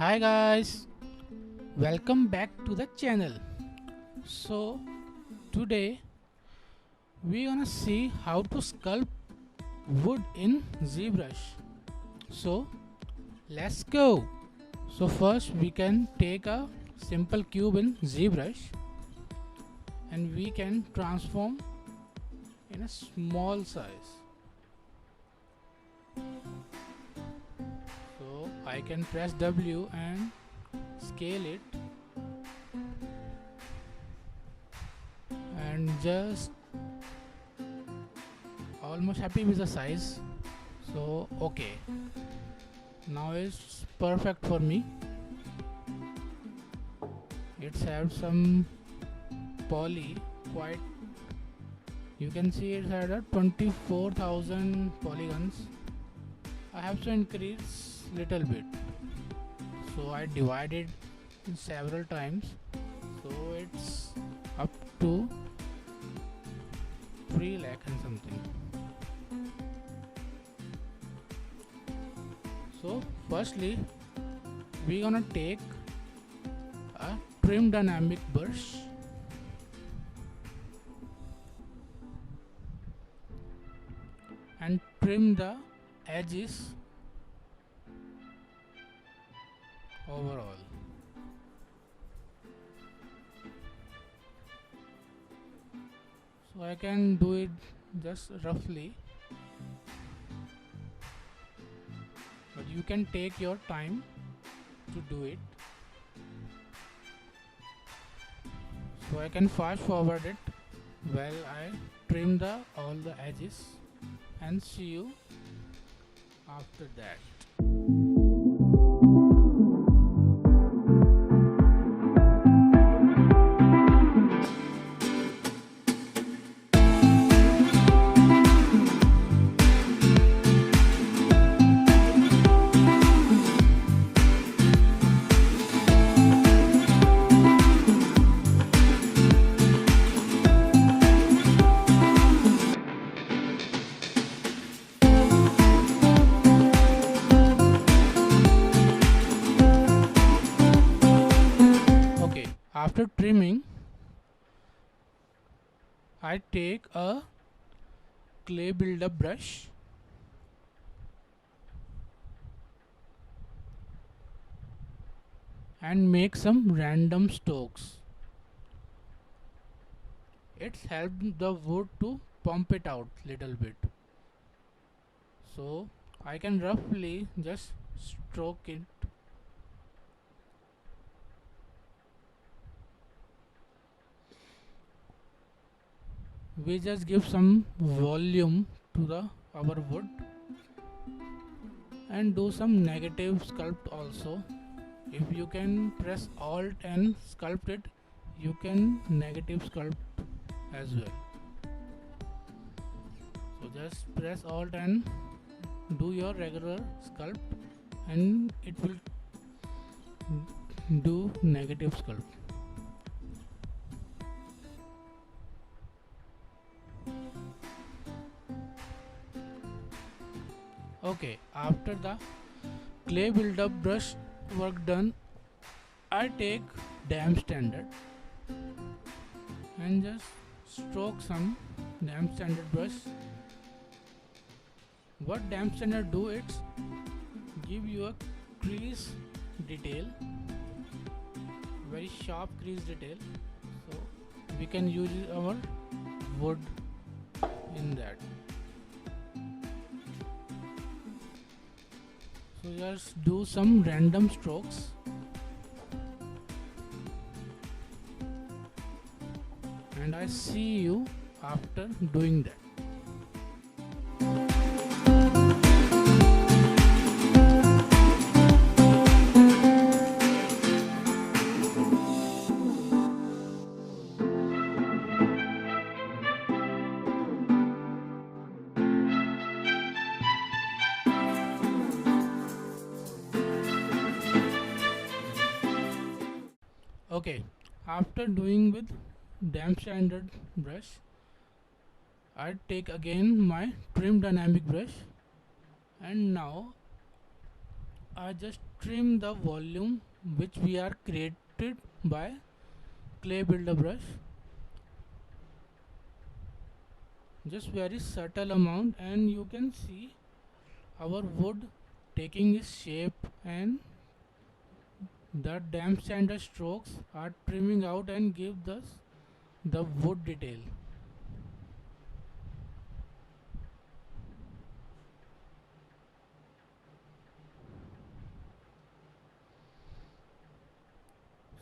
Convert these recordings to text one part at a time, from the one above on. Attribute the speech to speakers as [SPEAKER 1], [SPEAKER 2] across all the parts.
[SPEAKER 1] Hi guys, welcome back to the channel. So today we gonna see how to sculpt wood in ZBrush. So let's go. So first we can take a simple cube in ZBrush and we can transform in a small size. So I can press W and scale it and just almost happy with the size. So okay, now it's perfect for me. It's have some poly quite, you can see it's had a 24,000 polygons. I have to increase little bit, so I divided in several times, so it's up to 3 lakh and something. So firstly we gonna take a trim dynamic brush and trim the edges overall. So I can do it just roughly, but you can take your time to do it. So I can fast forward it while I trim the all the edges and see you after that. Okay, after trimming I take a clay buildup brush and make some random strokes. It's helped the wood to pump it out little bit. So I can roughly just stroke it. We just give some volume to the our wood and do some negative sculpt also. If you can press alt and sculpt it, you can negative sculpt as well. So just press alt and do your regular sculpt and it will do negative sculpt. Okay, after the clay buildup brush work done, I take dam standard and just stroke some dam standard brush. What dam standard do, it's give you a crease detail, very sharp crease detail, so we can use our wood in that. So just do some random strokes and I see you after doing that. Okay, after doing with dam standard brush, I take again my trim dynamic brush and now I just trim the volume which we are created by clay builder brush, just very subtle amount, and you can see our wood taking its shape, and the damp standard strokes are trimming out and give us the wood detail.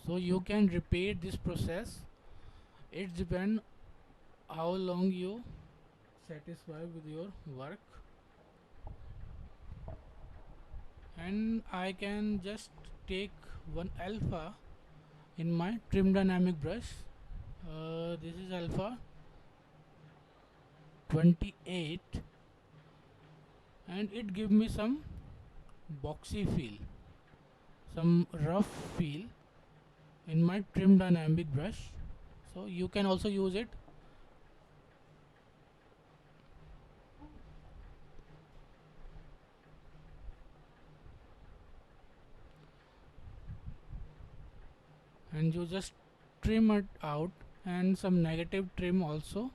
[SPEAKER 1] So you can repeat this process. It depends how long you satisfy with your work, and I can just take one alpha in my trim dynamic brush. This is alpha 28, and it gives me some boxy feel, some rough feel in my trim dynamic brush. So you can also use it. And you just trim it out, and some negative trim also.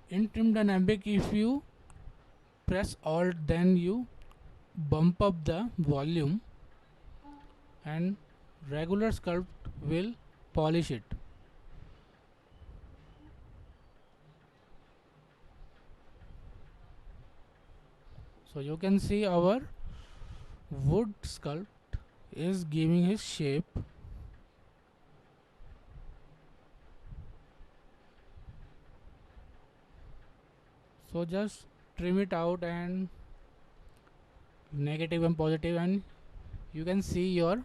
[SPEAKER 1] In trim dynamic, if you press alt, then you bump up the volume, and regular sculpt will polish it. So you can see our wood sculpt is giving his shape. So just trim it out, and negative and positive, and you can see your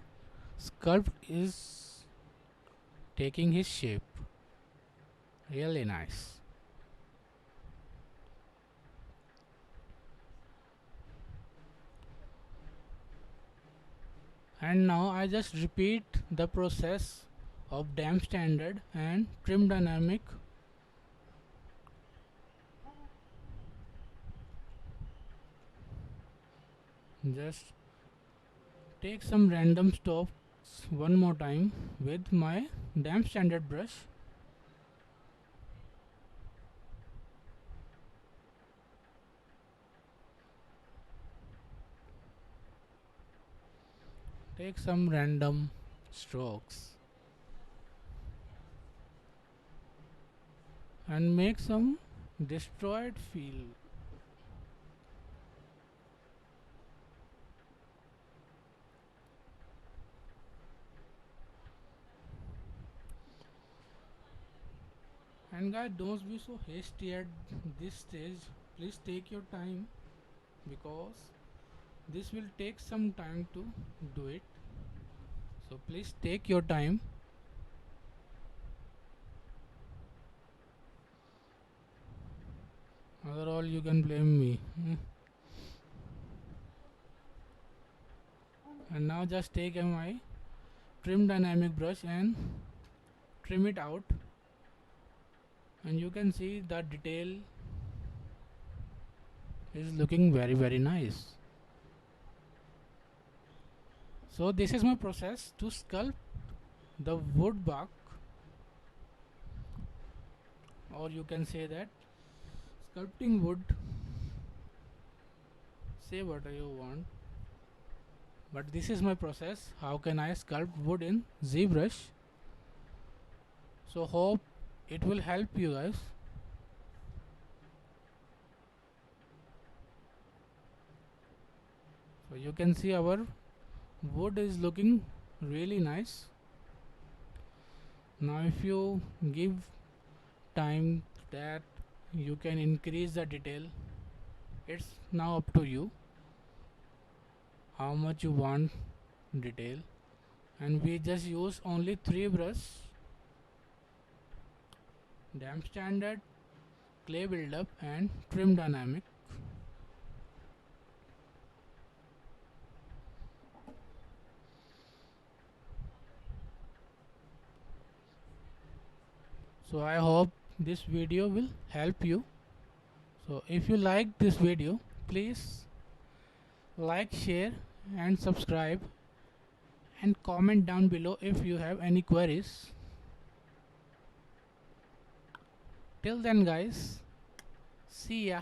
[SPEAKER 1] sculpt is taking his shape. Really nice. And now I just repeat the process of damp standard and trim dynamic. Just take some random strokes one more time with my damp standard brush. Take some random strokes and make some destroyed feel. And guys, don't be so hasty at this stage. Please take your time, because this will take some time to do it. So please take your time. Otherwise you can blame me. And now just take my trim dynamic brush and trim it out, and you can see the detail is looking very nice. So this is my process to sculpt the wood bark, or you can say that sculpting wood, say what you want, but this is my process how can I sculpt wood in ZBrush. So hope it will help you guys. So you can see our wood is looking really nice. Now if you give time, that you can increase the detail. It's now up to you how much you want detail, and we just use only 3 brush: damp standard, clay buildup, and trim dynamic. So I hope this video will help you. So if you like this video, please like, share, and subscribe, and comment down below if you have any queries. Till then guys, see ya.